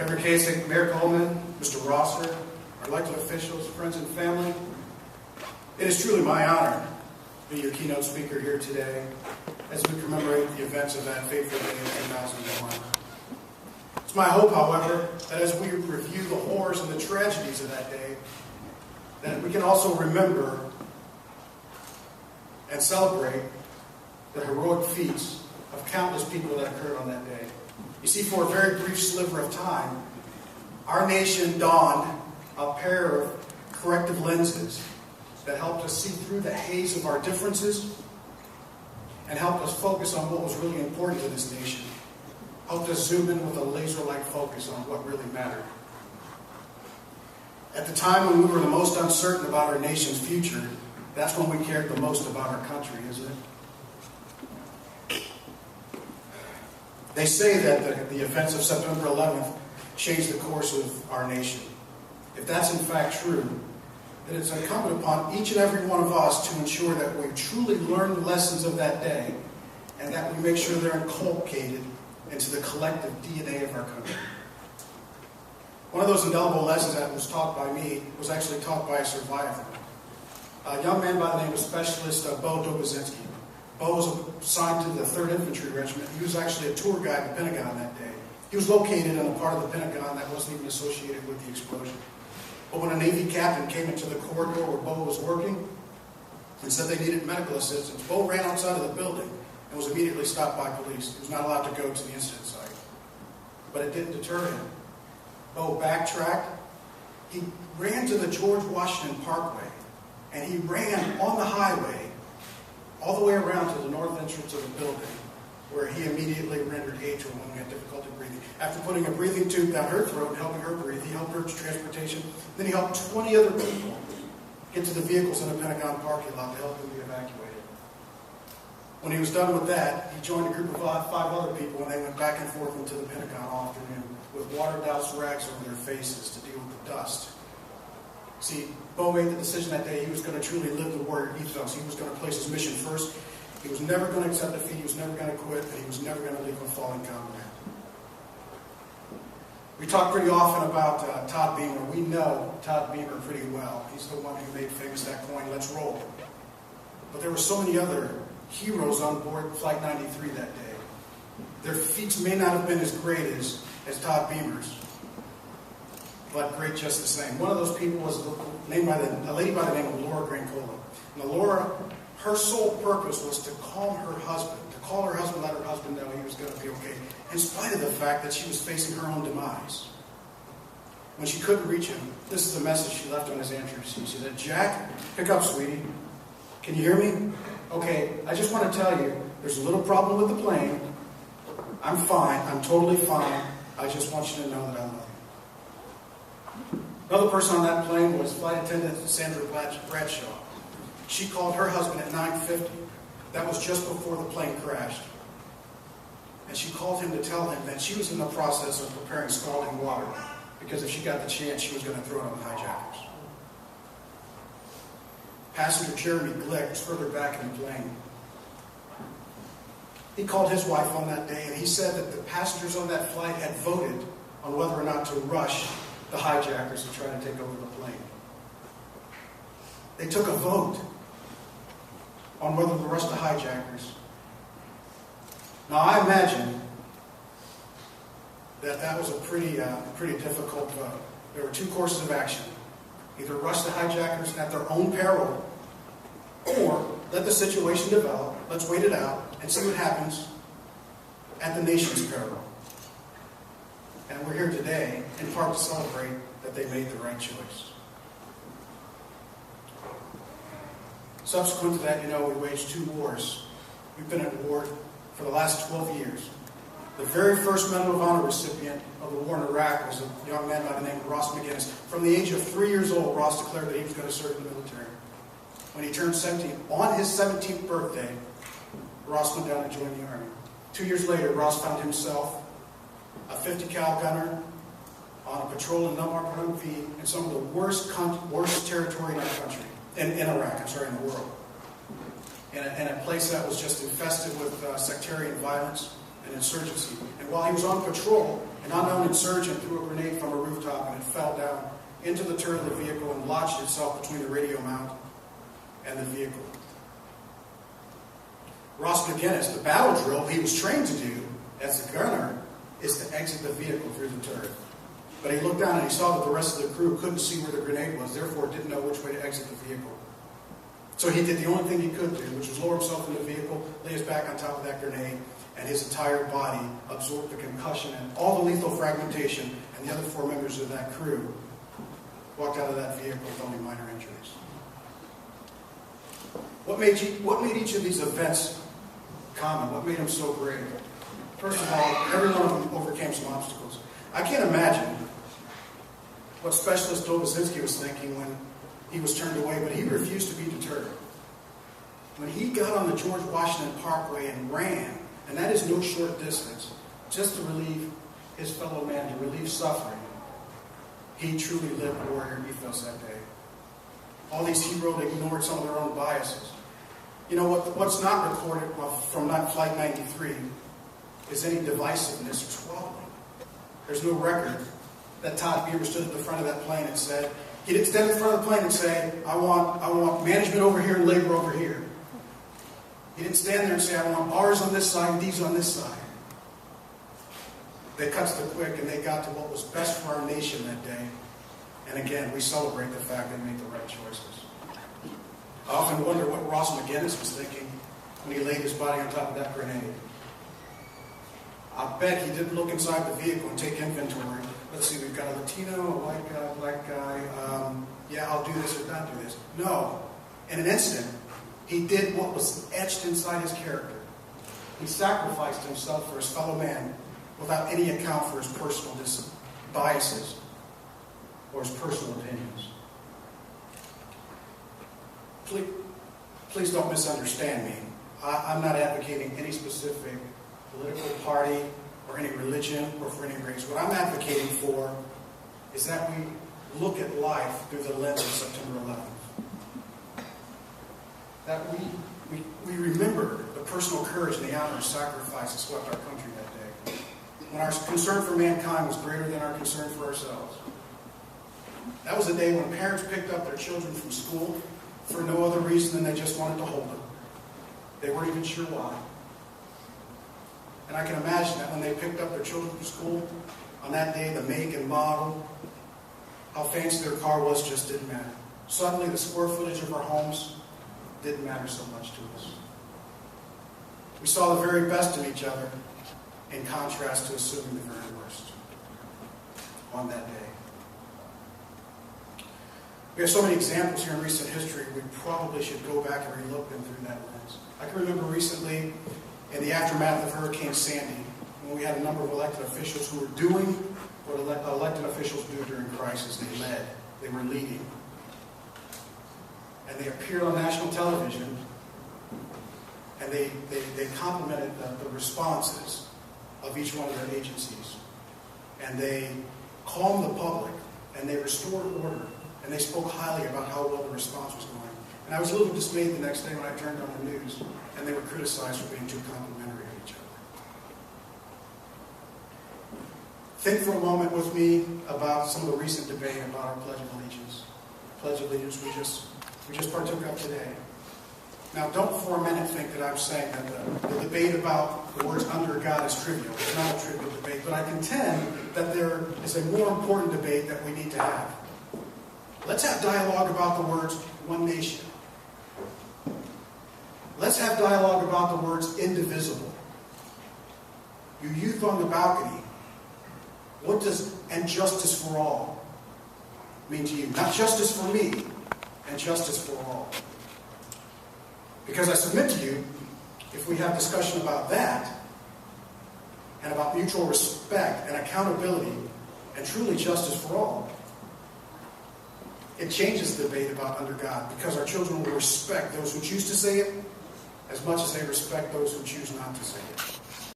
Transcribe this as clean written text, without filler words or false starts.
Member Kasich, Mayor Coleman, Mr. Rosser, our elected officials, friends and family, it is truly my honor to be your keynote speaker here today as we commemorate the events of that fateful day in 2001. It's my hope, however, that as we review the horrors and the tragedies of that day, that we can also remember and celebrate the heroic feats of countless people that occurred on that day. You see, for a very brief sliver of time, our nation donned a pair of corrective lenses that helped us see through the haze of our differences and helped us focus on what was really important to this nation. Helped us zoom in with a laser-like focus on what really mattered. At the time when we were the most uncertain about our nation's future, that's when we cared the most about our country, isn't it? They say that the events of September 11th changed the course of our nation. If that's in fact true, then it's incumbent upon each and every one of us to ensure that we truly learn the lessons of that day and that we make sure they're inculcated into the collective DNA of our country. One of those indelible lessons that was taught by me was actually taught by a survivor. A young man by the name of Specialist Bo Dobozinski. Bo was assigned to the 3rd Infantry Regiment. He was actually a tour guide at the Pentagon that day. He was located in a part of the Pentagon that wasn't even associated with the explosion. But when a Navy captain came into the corridor where Bo was working and said they needed medical assistance, Bo ran outside of the building and was immediately stopped by police. He was not allowed to go to the incident site. But it didn't deter him. Bo backtracked. He ran to the George Washington Parkway, and he ran on the highway all the way around to the north entrance of the building, where he immediately rendered aid to a woman who had difficulty breathing. After putting a breathing tube down her throat and helping her breathe, he helped her to transportation. Then he helped 20 other people get to the vehicles in the Pentagon parking lot to help them be evacuated. When he was done with that, he joined a group of 5 other people, and they went back and forth into the Pentagon all afternoon with water-doused rags over their faces to deal with the dust. See, Bo made the decision that day he was going to truly live the warrior ethos. He was going to place his mission first. He was never going to accept defeat. He was never going to quit. And he was never going to leave a falling comrade. We talk pretty often about Todd Beamer. We know Todd Beamer pretty well. He's the one who made famous that coin, "Let's roll." But there were so many other heroes on board Flight 93 that day. Their feats may not have been as great as Todd Beamer's, but great just the same. One of those people was a lady by the name of Laura Coleman. Now, Laura, her sole purpose was to calm her husband, let her husband know he was going to be okay, in spite of the fact that she was facing her own demise. When she couldn't reach him, this is the message she left on his answer sheet. She said, "Jack, pick up, sweetie. Can you hear me? Okay, I just want to tell you, there's a little problem with the plane. I'm fine. I'm totally fine. I just want you to know that I love you." Another person on that plane was Flight Attendant Sandra Bradshaw. She called her husband at 9:50. That was just before the plane crashed. And she called him to tell him that she was in the process of preparing scalding water, because if she got the chance, she was going to throw it on the hijackers. Passenger Jeremy Glick was further back in the plane. He called his wife on that day, and he said that the passengers on that flight had voted on whether or not to rush the hijackers to try to take over the plane. They took a vote on whether to rush the hijackers. Now, I imagine that was a pretty difficult vote. There were 2 courses of action. Either rush the hijackers at their own peril, or let the situation develop, let's wait it out, and see what happens at the nation's peril. And we're here today, in part, to celebrate that they made the right choice. Subsequent to that, we waged 2 wars. We've been at war for the last 12 years. The very first Medal of Honor recipient of the war in Iraq was a young man by the name of Ross McGinnis. From the age of 3 years old, Ross declared that he was going to serve in the military. When he turned 17, on his 17th birthday, Ross went down to join the Army. 2 years later, Ross found himself a 50 cal gunner on a patrol in an unmarked Humvee in some of the worst territory in our country, in Iraq, in the world. In a place that was just infested with sectarian violence and insurgency. And while he was on patrol, An unknown insurgent threw a grenade from a rooftop and it fell down into the turret of the vehicle and lodged itself between the radio mount and the vehicle. Ross McGinnis, the battle drill he was trained to do as a gunner is to exit the vehicle through the turret. But he looked down and he saw that the rest of the crew couldn't see where the grenade was, therefore didn't know which way to exit the vehicle. So he did the only thing he could do, which was lower himself in the vehicle, lay his back on top of that grenade, and his entire body absorbed the concussion and all the lethal fragmentation, and the other 4 members of that crew walked out of that vehicle with only minor injuries. What made each of these events common? What made them so great? First of all, every one of them overcame some obstacles. I can't imagine what Specialist Dobozinski was thinking when he was turned away, but he refused to be deterred. When he got on the George Washington Parkway and ran, and that is no short distance, just to relieve his fellow man, to relieve suffering, he truly lived the warrior ethos that day. All these heroes ignored some of their own biases. You know, what's not recorded from Flight 93 is any divisiveness or squabbling. There's no record that Todd Beaver stood at the front of that plane and said, he didn't stand in front of the plane and say, I want management over here and labor over here. He didn't stand there and say, I want ours on this side and these on this side. They cut to the quick and they got to what was best for our nation that day. And again, we celebrate the fact they made the right choices. I often wonder what Ross McGinnis was thinking when he laid his body on top of that grenade. I bet he didn't look inside the vehicle and take inventory. Let's see, we've got a Latino, a white guy, a black guy. Yeah, I'll do this or not do this. No. In an instant, he did what was etched inside his character. He sacrificed himself for his fellow man without any account for his personal biases or his personal opinions. Please don't misunderstand me. I'm not advocating any specific political party or any religion or for any race. What I'm advocating for is that we look at life through the lens of September 11th. That we remember the personal courage and the honor and sacrifice that swept our country that day. When our concern for mankind was greater than our concern for ourselves. That was the day when parents picked up their children from school for no other reason than they just wanted to hold them. They weren't even sure why. And I can imagine that when they picked up their children from school, on that day, the make and model, how fancy their car was just didn't matter. Suddenly, the square footage of our homes didn't matter so much to us. We saw the very best in each other in contrast to assuming the very worst on that day. We have so many examples here in recent history, we probably should go back and relook them through that lens. I can remember recently, in the aftermath of Hurricane Sandy, when we had a number of elected officials who were doing what elected officials do during crisis. They led. They were leading. And they appeared on national television, and they complimented the responses of each one of their agencies. And they calmed the public, and they restored order, and they spoke highly about how well the response was going. And I was a little dismayed the next day when I turned on the news, and they were criticized for being too complimentary of each other. Think for a moment with me about some of the recent debate about our Pledge of Allegiance. Pledge of Allegiance we just partook of today. Now, don't for a minute think that I'm saying that the debate about the words under God is trivial. It's not a trivial debate, but I contend that there is a more important debate that we need to have. Let's have dialogue about the words one nation. Let's have dialogue about the words indivisible. You youth on the balcony, what does and justice for all mean to you? Not justice for me, and justice for all. Because I submit to you, if we have discussion about that, and about mutual respect and accountability, and truly justice for all, it changes the debate about under God, because our children will respect those who choose to say it as much as they respect those who choose not to say it.